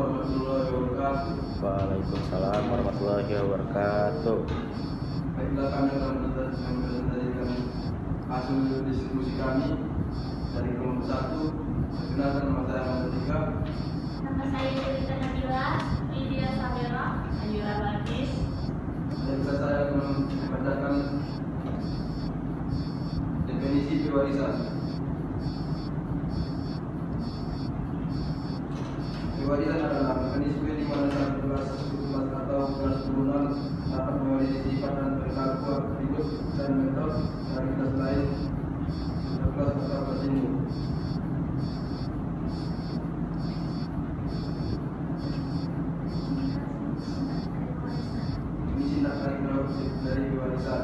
warahmatullahi wabarakatuh. Waalaikumsalam warahmatullahi wabarakatuh. Baiklah, kami akan menyampaikan hasil diskusi kami dari kelompok 1. Perkenalkan, nama saya Ahmad Tika. Nama saya Yulita Nabila, Lydia Sabira, Ayura Bagis. Baiklah, saya akan membacakan definisi pewarisan. Pewarisan adalah mekanisme di mana satu kelas kelas atau kelas turunan dapat mewarisi sifat dan perilaku hidup dan metode dari kelas lain ke kelas atau kelas ini. Ini tindak tarik dari pewarisan.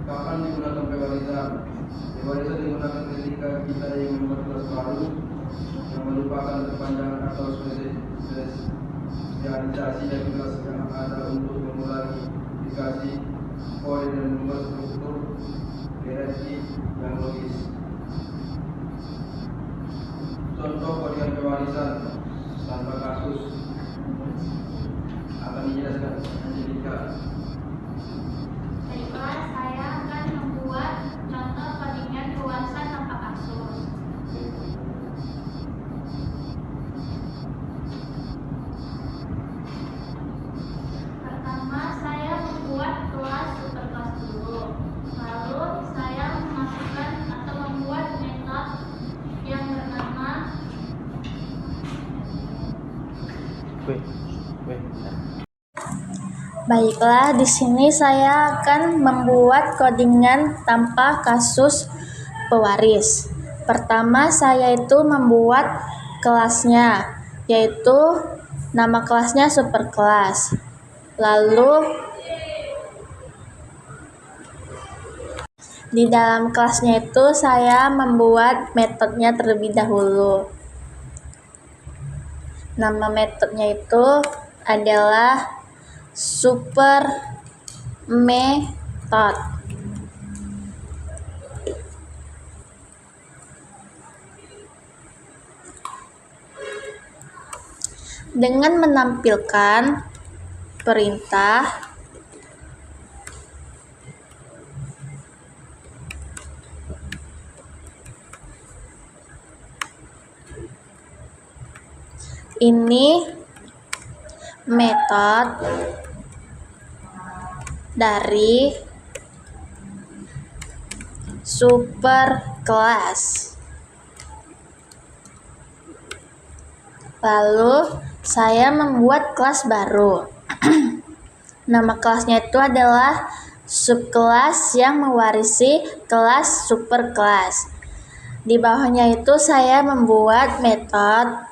Kapan digunakan pewarisan? Pewarisan digunakan ketika kita yang membuat kelas baru yang merupakan kepanjangan atau spesialisasi dari kelas yang ada untuk mengulangi aplikasi kode dan membuat struktur hierarki yang logis. Contoh kodian pewarisan tanpa kasus akan dijelaskan Angelika. Baiklah, saya akan membuat contoh codingan pewarisan tanpa kasus. Pertama, saya membuat kelas superkelas dulu. Lalu saya memasukkan atau membuat metode yang bernama Baiklah, di sini saya akan membuat codingan tanpa kasus pewaris. Pertama, saya itu membuat kelasnya, yaitu nama kelasnya superkelas. Lalu di dalam kelasnya itu saya membuat metodenya terlebih dahulu. Nama metodenya itu adalah super method. Dengan menampilkan perintah ini metode dari superkelas. Lalu saya membuat kelas baru. Nama kelasnya itu adalah subkelas yang mewarisi kelas superkelas. Di bawahnya itu saya membuat metode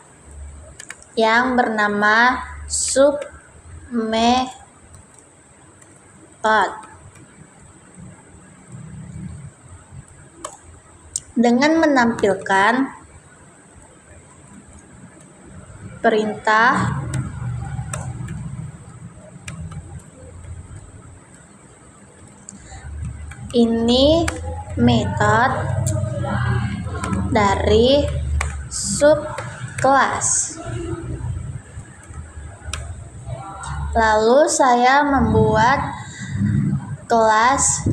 yang bernama submethod. Dengan menampilkan perintah ini metode dari subkelas. Lalu saya membuat kelas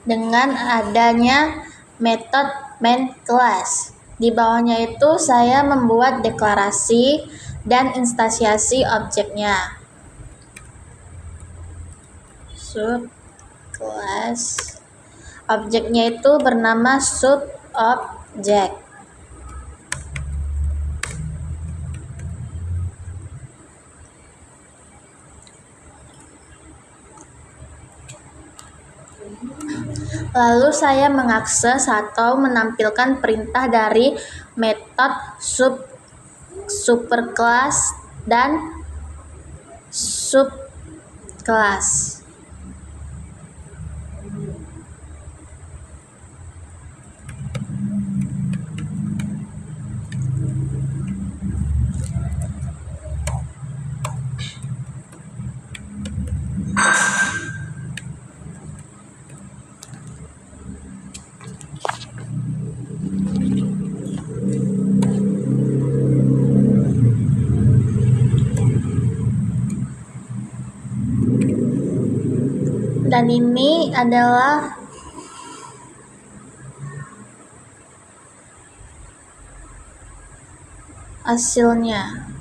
dengan adanya metode main class. Di bawahnya itu saya membuat deklarasi dan instansiasi objeknya. Subclass. Objeknya itu bernama subobject. Lalu saya mengakses atau menampilkan perintah dari metode superkelas dan subkelas. Dan ini adalah hasilnya.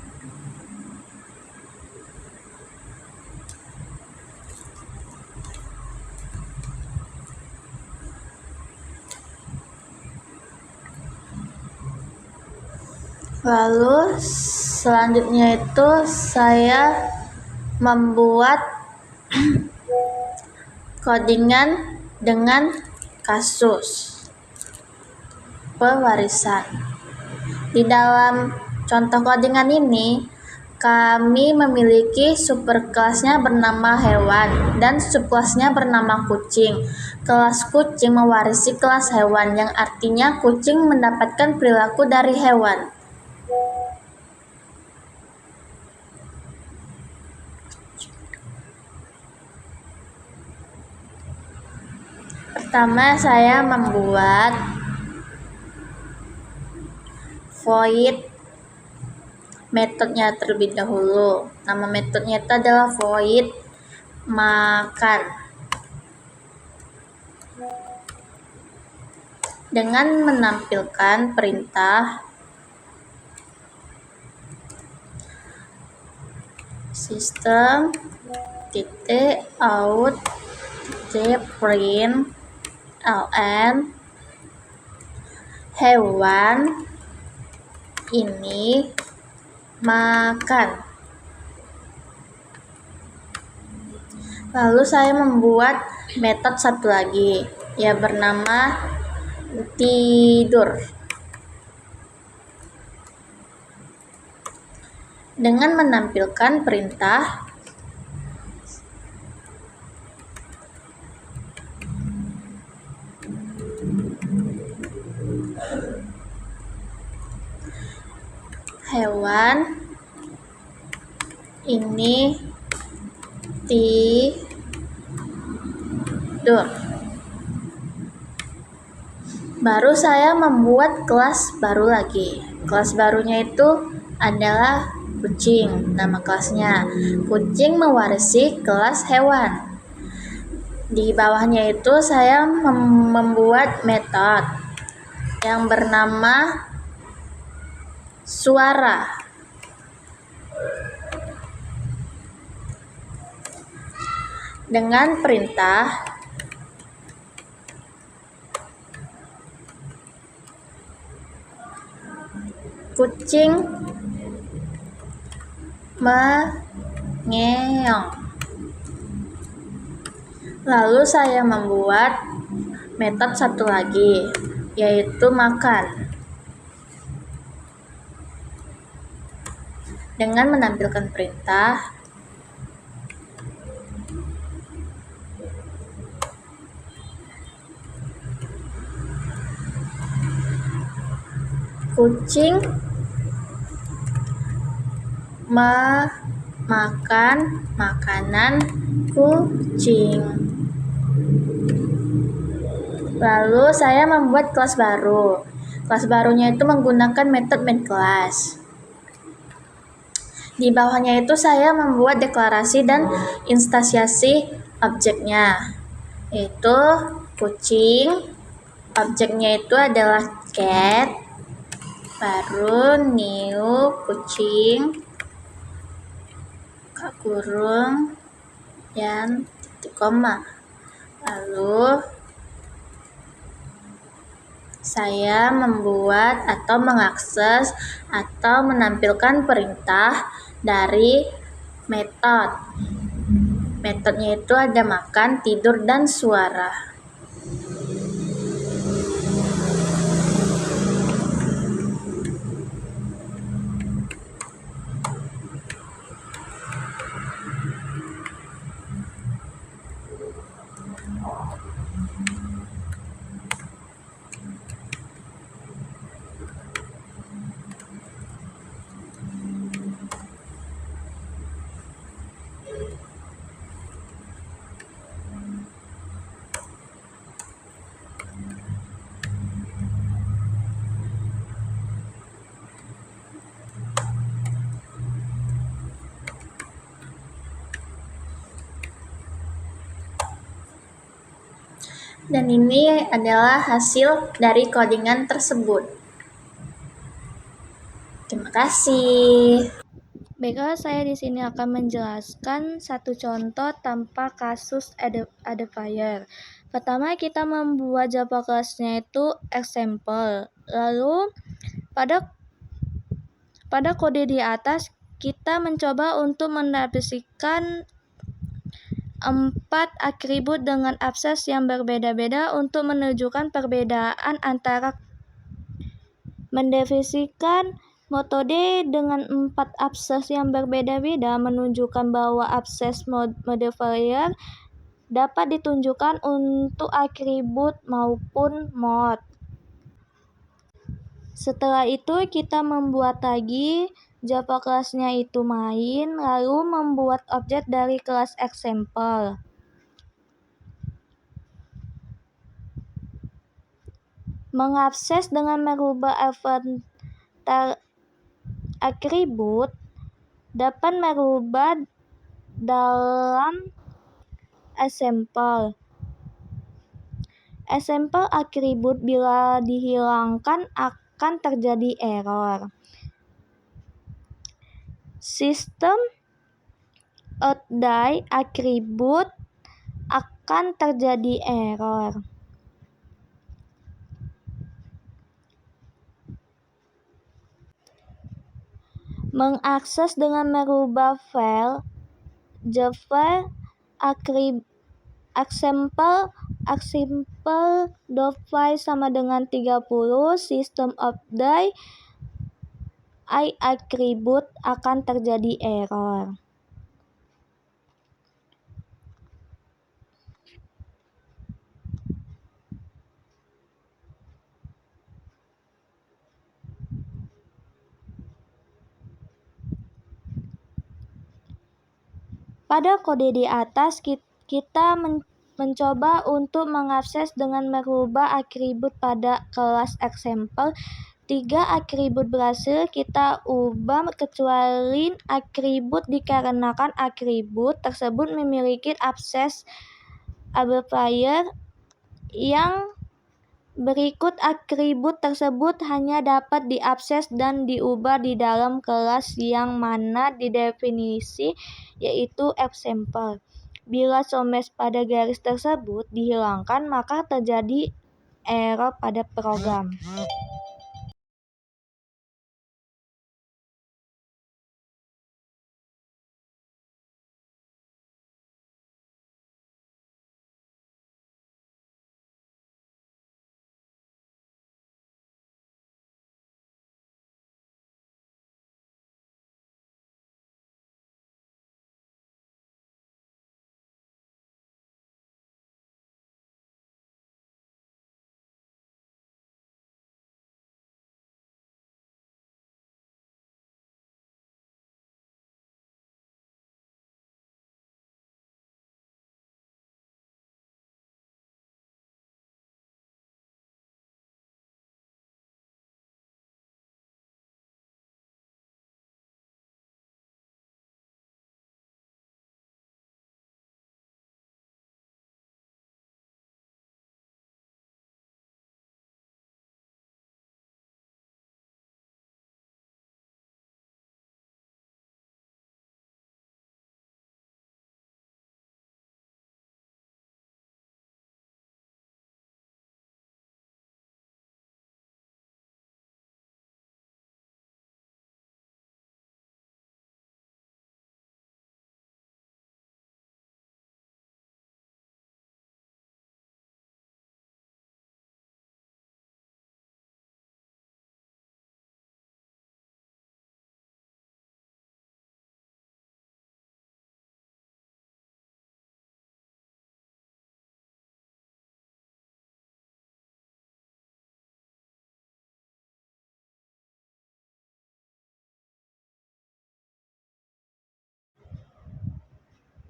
Lalu selanjutnya itu saya membuat codingan dengan kasus pewarisan. Di dalam contoh codingan ini, kami memiliki superkelasnya bernama hewan dan subkelasnya bernama kucing. Kelas kucing mewarisi kelas hewan, yang artinya kucing mendapatkan perilaku dari hewan. Pertama, saya membuat void metodenya terlebih dahulu. Nama metodenya itu adalah void makan. Dengan menampilkan perintah system out print ln hewan ini makan. Lalu saya membuat metode satu lagi, ya bernama tidur. Dengan menampilkan perintah hewan ini tidur. Baru saya membuat kelas baru lagi. Kelas barunya itu adalah kucing. Nama kelasnya kucing mewarisi kelas hewan. Di bawahnya itu saya membuat metode yang bernama suara. Dengan perintah kucing mengeong. Lalu saya membuat metode satu lagi, yaitu makan. Dengan menampilkan perintah kucing makan makanan kucing. Lalu saya membuat kelas baru. Kelas barunya itu menggunakan metode main_class. Di bawahnya itu saya membuat deklarasi dan instansiasi objeknya, yaitu kucing. Objeknya itu adalah cat, baru new kucing, kurung, dan titik koma. Lalu saya membuat atau mengakses atau menampilkan perintah dari metode. Metodenya itu ada makan, tidur, dan suara. Dan ini adalah hasil dari codingan tersebut. Terima kasih. Baiklah, saya di sini akan menjelaskan satu contoh tanpa kasus edifier. Pertama, kita membuat Java kelasnya itu example. Lalu pada kode di atas kita mencoba untuk mendefinisikan 4 atribut dengan akses yang berbeda-beda untuk menunjukkan perbedaan antara mendefinisikan metode dengan 4 akses yang berbeda-beda menunjukkan bahwa akses modifier dapat ditunjukkan untuk atribut maupun mode. Setelah itu kita membuat lagi Java kelasnya itu main, lalu membuat objek dari kelas example. Mengakses dengan merubah avatar atribut dapat merubah dalam example. Example atribut bila dihilangkan akan terjadi error. Sistem outDie atribut akan terjadi error. Mengakses dengan merubah file Java example.file sama dengan 30, sistem outDie atribut akan terjadi error. Pada kode di atas kita mencoba untuk mengakses dengan merubah atribut pada kelas example. 3 atribut berhasil kita ubah kecuali atribut dikarenakan atribut tersebut memiliki akses edifier yang berikut. Atribut tersebut hanya dapat diakses dan diubah di dalam kelas yang mana didefinisi, yaitu example. Bila somes pada garis tersebut dihilangkan, maka terjadi error pada program.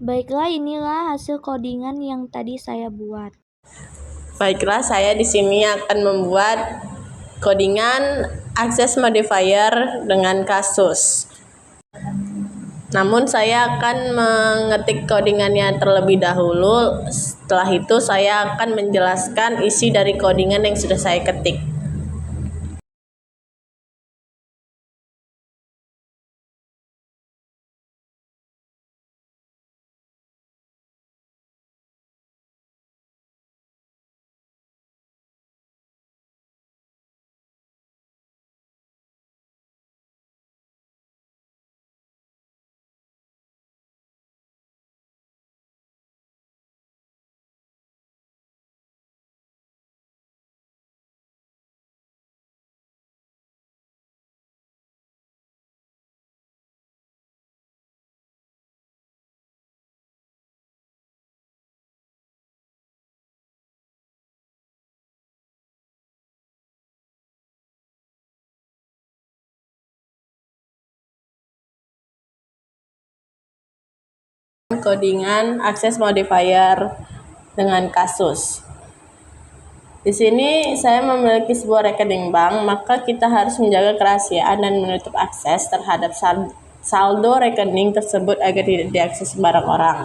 Baiklah, inilah hasil codingan yang tadi saya buat. Baiklah, saya di sini akan membuat codingan access modifier dengan kasus. Namun saya akan mengetik codingannya terlebih dahulu. Setelah itu saya akan menjelaskan isi dari codingan yang sudah saya ketik. Codingan access modifier dengan kasus. Di sini saya memiliki sebuah rekening bank, maka kita harus menjaga kerahasiaan dan menutup akses terhadap saldo rekening tersebut agar tidak diakses sembarang orang.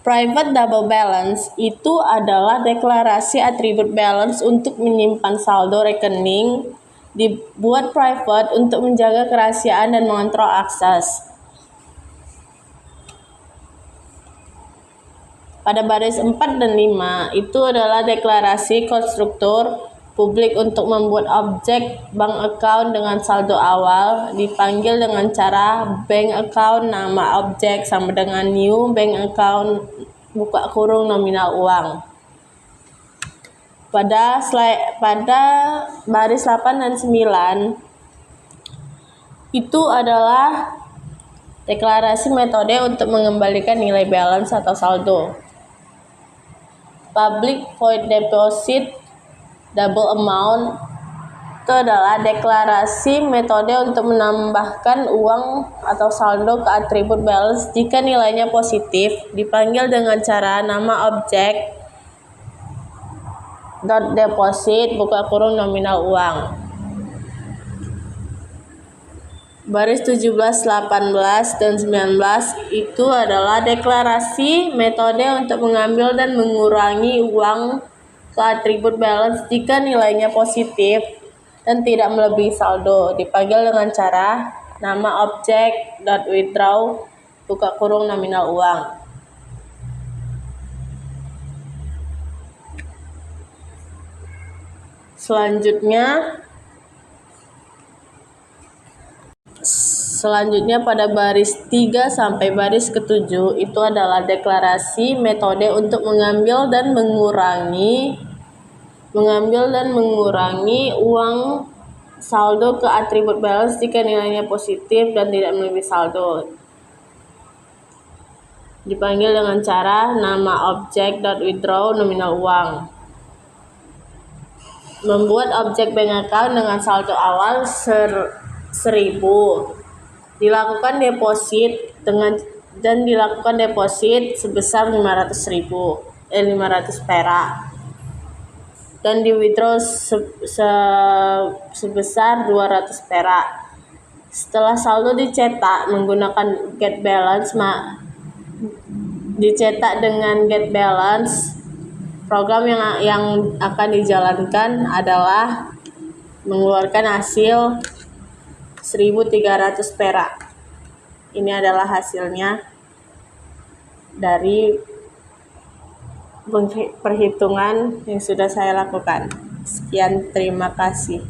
Private double balance itu adalah deklarasi atribut balance untuk menyimpan saldo rekening, dibuat private untuk menjaga kerahasiaan dan mengontrol akses. Pada baris 4 dan 5 itu adalah deklarasi konstruktur publik untuk membuat objek bank account dengan saldo awal dipanggil dengan cara bank account nama objek sama dengan new bank account buka kurung nominal uang. Pada baris 8 dan 9 itu adalah deklarasi metode untuk mengembalikan nilai balance atau saldo. Public void deposit double amount itu adalah deklarasi metode untuk menambahkan uang atau saldo ke atribut balance jika nilainya positif, dipanggil dengan cara nama objek dot deposit buka kurung nominal uang. Baris 17, 18, dan 19 itu adalah deklarasi metode untuk mengambil dan mengurangi uang ke atribut balance jika nilainya positif dan tidak melebihi saldo, dipanggil dengan cara nama objek dot withdraw buka kurung nominal uang. Selanjutnya pada baris 3 sampai baris ke-7 itu adalah deklarasi metode untuk mengambil dan mengurangi uang saldo ke atribut balance jika nilainya positif dan tidak melebihi saldo, dipanggil dengan cara nama objek dot withdraw nominal uang. Membuat objek bank account dengan saldo awal 1.000 dilakukan deposit sebesar 500 perak dan di withdraw sebesar 200 perak. Setelah saldo dicetak menggunakan get balance dengan get balance, program yang akan dijalankan adalah mengeluarkan hasil 1.300 perak. Ini adalah hasilnya dari perhitungan yang sudah saya lakukan. Sekian, terima kasih.